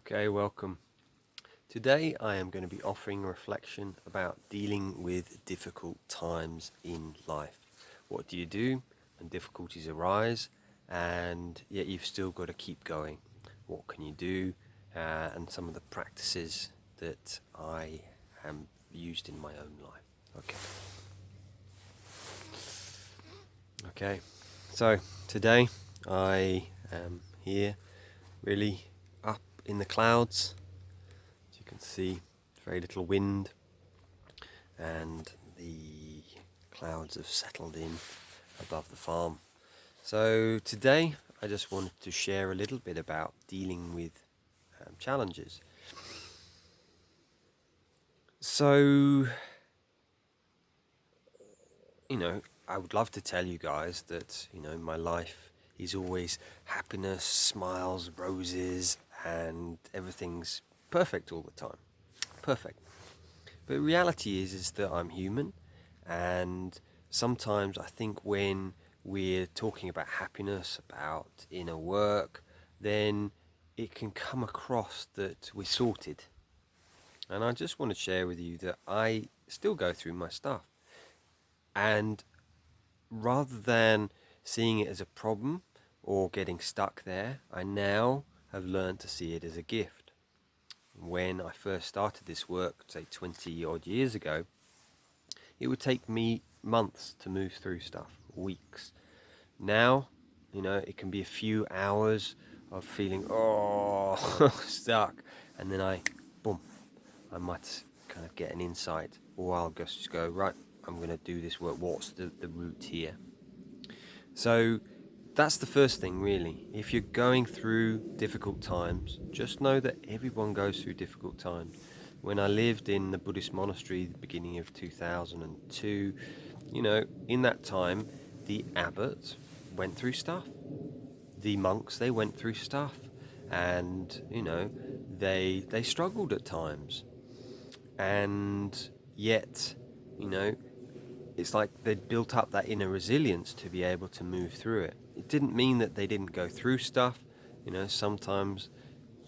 Okay, welcome. Today I am going to be offering a reflection about dealing with difficult times in life. What do you do when difficulties arise and yet you've still got to keep going? What can you do? And some of the practices that I have used in my own life. Okay. So today I am here really up in the clouds. As you can see, very little wind, and the clouds have settled in above the farm. So today I just wanted to share a little bit about dealing with challenges. So, I would love to tell you guys that, my life is always happiness, smiles, roses, and everything's perfect all the time. Perfect. But reality is that I'm human, and sometimes I think when we're talking about happiness, about inner work, then it can come across that we're sorted. And I just want to share with you that I still go through my stuff. And rather than seeing it as a problem or getting stuck there, I now have learned to see it as a gift. When I first started this work, say 20 odd years ago, it would take me months to move through stuff, weeks. Now, it can be a few hours of feeling, stuck, and then I might kind of get an insight, or I'll just go, right, I'm going to do this work. What's the route here? So that's the first thing, really. If you're going through difficult times, just know that everyone goes through difficult times. When I lived in the Buddhist monastery at the beginning of 2002, in that time, the abbot went through stuff. The monks, they went through stuff. And, they struggled at times. And yet, it's like they'd built up that inner resilience to be able to move through it. It didn't mean that they didn't go through stuff. Sometimes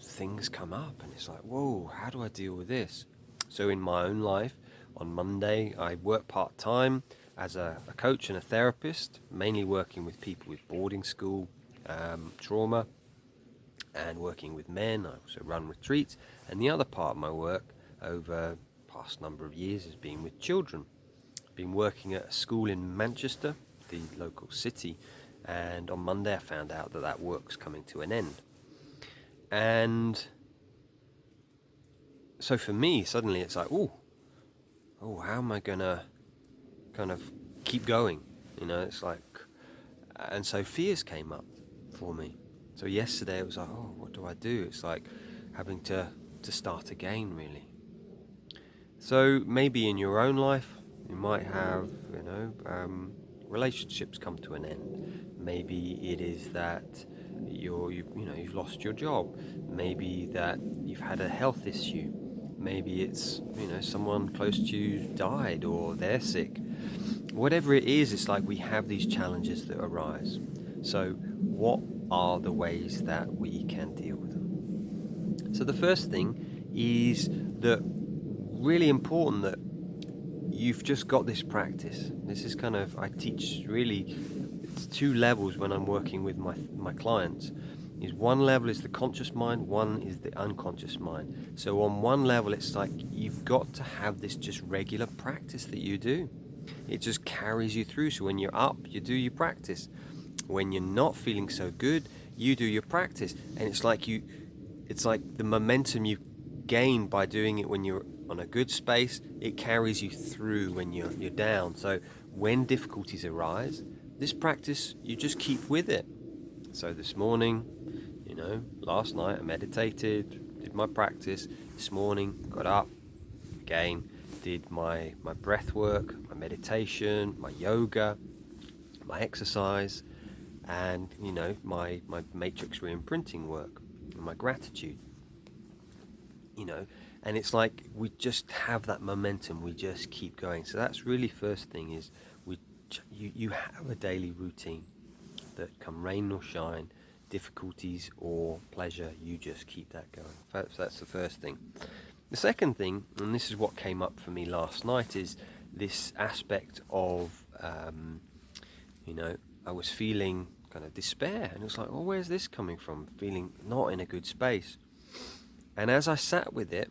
things come up and it's like, whoa, how do I deal with this? So in my own life, on Monday, I work part-time as a coach and a therapist, mainly working with people with boarding school trauma and working with men. I also run retreats. And the other part of my work over the past number of years has been with children. Been working at a school in Manchester, the local city, and on Monday I found out that work's coming to an end. And so for me, suddenly it's like, how am I gonna kind of keep going? It's like, and so fears came up for me. So yesterday it was like, what do I do? It's like having to start again, really. So maybe in your own life, you might have, relationships come to an end. Maybe it is that you've lost your job. Maybe that you've had a health issue. Maybe it's, someone close to you died or they're sick. Whatever it is, it's like we have these challenges that arise. So what are the ways that we can deal with them? So the first thing is that really important that you've just got this practice. This is kind of, I teach really, it's two levels when I'm working with my clients. Is one level is the conscious mind, one is the unconscious mind. So on one level it's like you've got to have this just regular practice that you do. It just carries you through. So when you're up, you do your practice. When you're not feeling so good, you do your practice. And it's like the momentum you gain by doing it when you're on a good space, it carries you through when you're down. So when difficulties arise, this practice, you just keep with it. So this morning, last night I meditated, did my practice. This morning, got up, again, did my breath work, my meditation, my yoga, my exercise, and, my matrix re-imprinting work, and my gratitude. And it's like we just have that momentum, we just keep going. So that's really first thing is you have a daily routine that come rain or shine, difficulties or pleasure, you just keep that going. That's the first thing. The second thing, and this is what came up for me last night, is this aspect of, I was feeling kind of despair, and it was like, well, where's this coming from? Feeling not in a good space. And as I sat with it,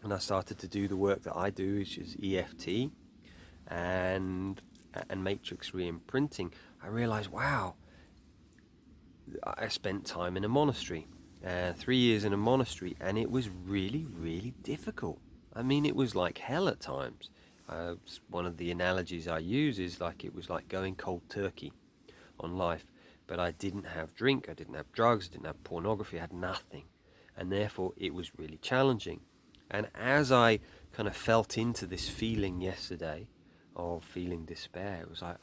and I started to do the work that I do, which is EFT and matrix re-imprinting, I realized, wow, I spent time in a monastery, 3 years in a monastery, and it was really, really difficult. I mean, it was like hell at times. One of the analogies I use is like it was like going cold turkey on life. But I didn't have drink, I didn't have drugs, I didn't have pornography, I had nothing. And therefore it was really challenging. And as I kind of felt into this feeling yesterday of feeling despair, it was like,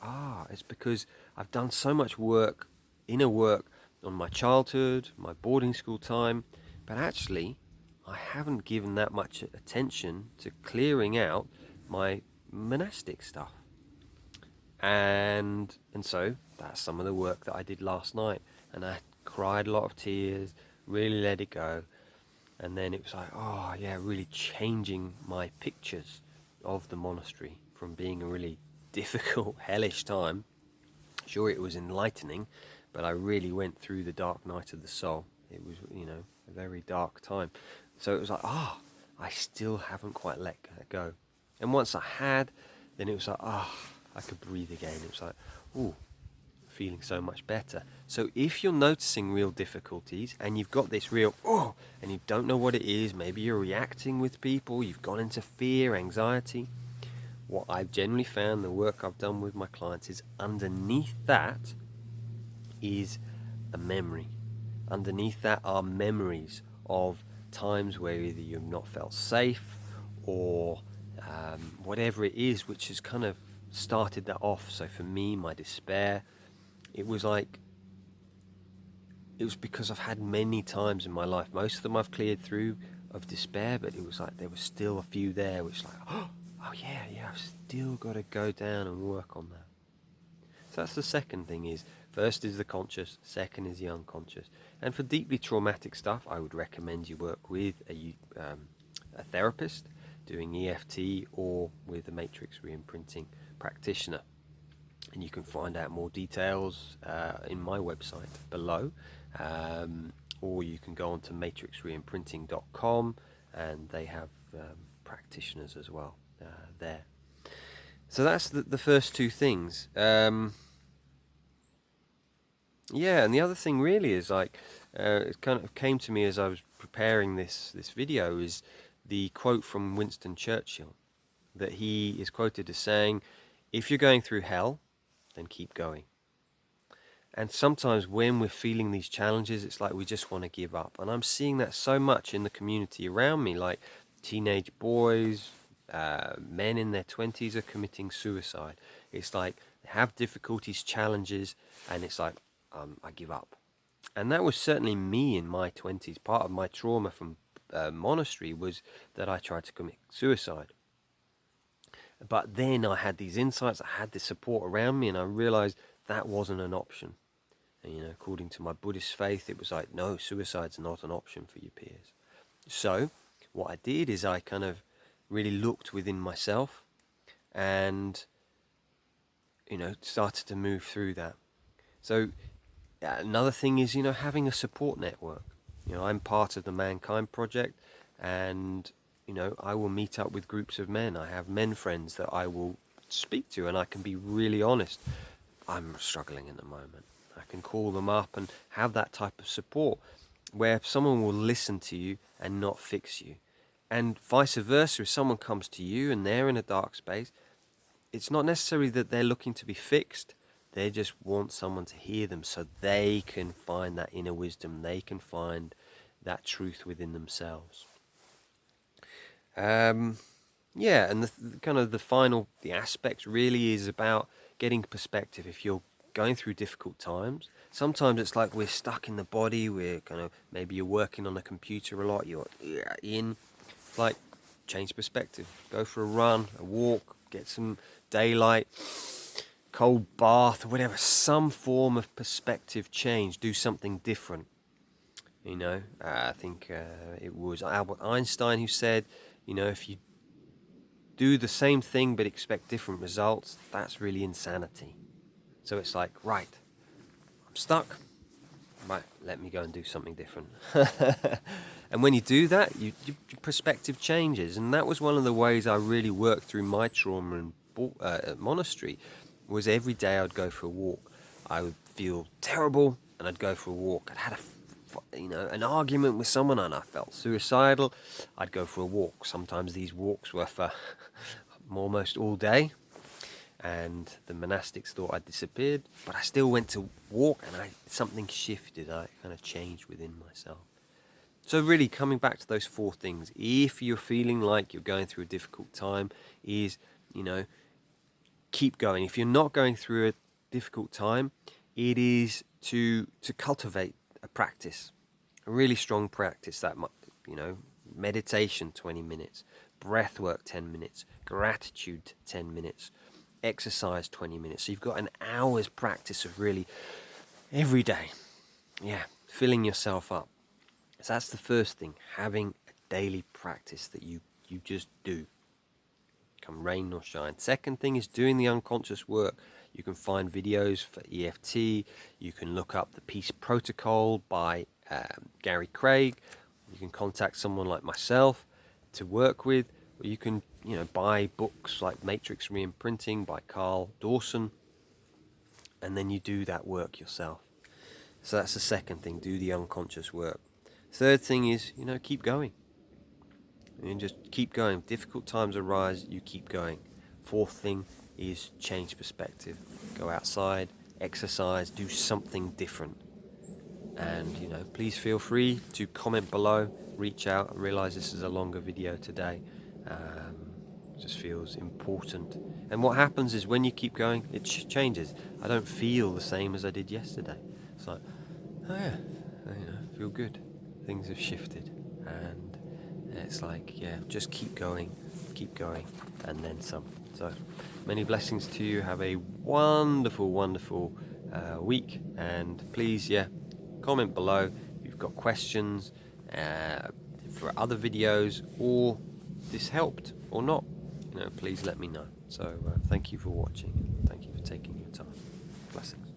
it's because I've done so much work, inner work, on my childhood, my boarding school time, but actually I haven't given that much attention to clearing out my monastic stuff. And so that's some of the work that I did last night, and I cried a lot of tears, really let it go. And then it was like, really changing my pictures of the monastery from being a really difficult, hellish time. Sure, it was enlightening, but I really went through the dark night of the soul. It was, a very dark time. So it was like, I still haven't quite let that go. And once I had, then it was like, I could breathe again. It was like, feeling so much better. So if you're noticing real difficulties and you've got this real, and you don't know what it is, maybe you're reacting with people, you've gone into fear, anxiety, what I've generally found, the work I've done with my clients, is underneath that is a memory. Underneath that are memories of times where either you've not felt safe or whatever it is which has kind of started that off. So for me, my despair, it was because I've had many times in my life, most of them I've cleared through, of despair, but it was like there was still a few there which I've still got to go down and work on that. So that's the second thing. Is first is the conscious, second is the unconscious. And for deeply traumatic stuff, I would recommend you work with a therapist doing EFT or with a matrix re-imprinting practitioner. And you can find out more details in my website below, or you can go on to matrixreimprinting.com, and they have practitioners as well there. So that's the first two things. And the other thing really is it kind of came to me as I was preparing this video, is the quote from Winston Churchill, that he is quoted as saying, if you're going through hell, then keep going. And sometimes when we're feeling these challenges, it's like we just want to give up. And I'm seeing that so much in the community around me, like teenage boys, men in their 20s are committing suicide. It's like they have difficulties, challenges, and it's like, I give up. And that was certainly me in my 20s. Part of my trauma from monastery was that I tried to commit suicide. But then I had these insights, I had this support around me, and I realized that wasn't an option. And, according to my Buddhist faith, it was like, no, suicide's not an option for you, Piers. So what I did is I kind of really looked within myself and, started to move through that. So another thing is, having a support network. I'm part of the Mankind Project, and I will meet up with groups of men. I have men friends that I will speak to, and I can be really honest. I'm struggling at the moment. I can call them up and have that type of support where someone will listen to you and not fix you. And vice versa, if someone comes to you and they're in a dark space, it's not necessarily that they're looking to be fixed. They just want someone to hear them so they can find that inner wisdom. They can find that truth within themselves. And the aspect really is about getting perspective. If you're going through difficult times, sometimes it's like we're stuck in the body, maybe you're working on a computer a lot, you're in, like, change perspective, go for a run, a walk, get some daylight, cold bath, whatever, some form of perspective change, do something different. You know, I think it was Albert Einstein who said, you know, if you do the same thing but expect different results, that's really insanity. So it's like, right, I'm stuck. Right, let me go and do something different. And when you do that, your perspective changes. And that was one of the ways I really worked through my trauma in monastery, was every day I'd go for a walk. I would feel terrible and I'd go for a walk. I'd had an argument with someone and I felt suicidal. I'd go for a walk. Sometimes these walks were for almost all day, and the monastics thought I'd disappeared, but I still went to walk, and something shifted. I kind of changed within myself. So really, coming back to those 4 things, if you're feeling like you're going through a difficult time, is, you know, keep going. If you're not going through a difficult time, it is to cultivate a practice, a really strong practice that, you know, meditation 20 minutes, breath work 10 minutes, gratitude 10 minutes, exercise 20 minutes. So you've got an hour's practice of really every day, filling yourself up. So that's the first thing, having a daily practice that you just do, come rain or shine. Second thing is doing the unconscious work. You can find videos for EFT. You can look up the Peace Protocol by Gary Craig. You can contact someone like myself to work with, or you can, you know, buy books like Matrix Reimprinting by Carl Dawson, and then you do that work yourself. So that's the second thing, do the unconscious work. Third thing is, you know, keep going. And just keep going. Difficult times arise, you keep going. Fourth thing is change perspective. Go outside, exercise, do something different. And, you know, please feel free to comment below, reach out. I realise this is a longer video today. Just feels important. And what happens is when you keep going, it changes. I don't feel the same as I did yesterday. It's like, oh yeah, you know, feel good. Things have shifted. And it's like, just keep going, and then some. So many blessings to you. Have a wonderful, wonderful week. And please, comment below if you've got questions for other videos, or this helped or not. You know, please let me know. So thank you for watching. Thank you for taking your time. Blessings.